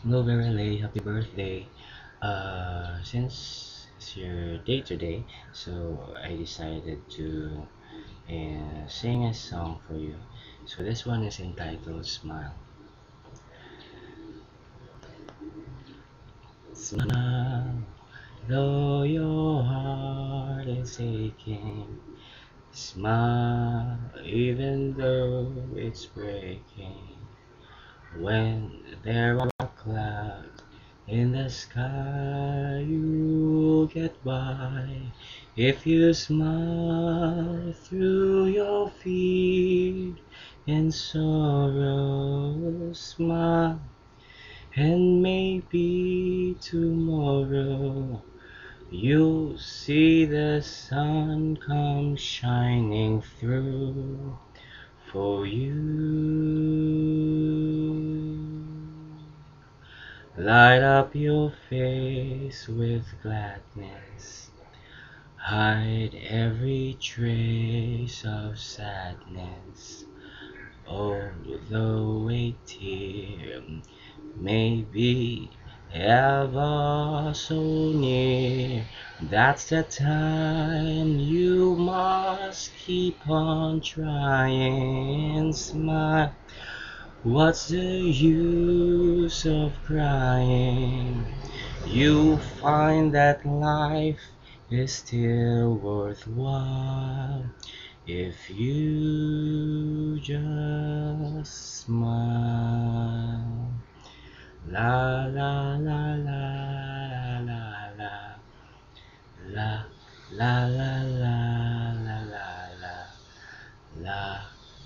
Hello, Verily. Happy birthday. Since it's your day today, so I decided to sing a song for you. So this one is entitled Smile. Smile, though your heart is aching. Smile, even though it's breaking. When there are clouds in the sky, you'll get by if you smile through your fear and sorrow. Smile, and maybe tomorrow you'll see the sun come shining through for you. Light up your face with gladness. Hide every trace of sadness. Although a tear may be ever so near, that's the time you must keep on trying. Smile. What's the use of crying? You find that life is still worthwhile if you just smile. La la la la la la la la la la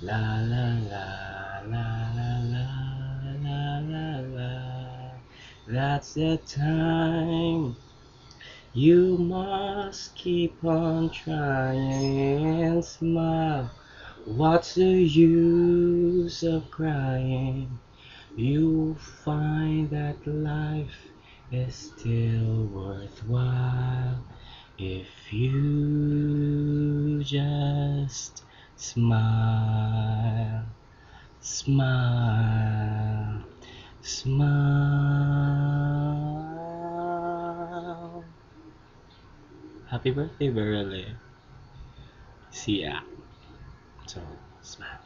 la la la la la la la la la. That's the time you must keep on trying. Smile. What's the use of crying? You find that life is still worthwhile if you just smile, smile, smile. Happy birthday, Verily. See ya. So, smile.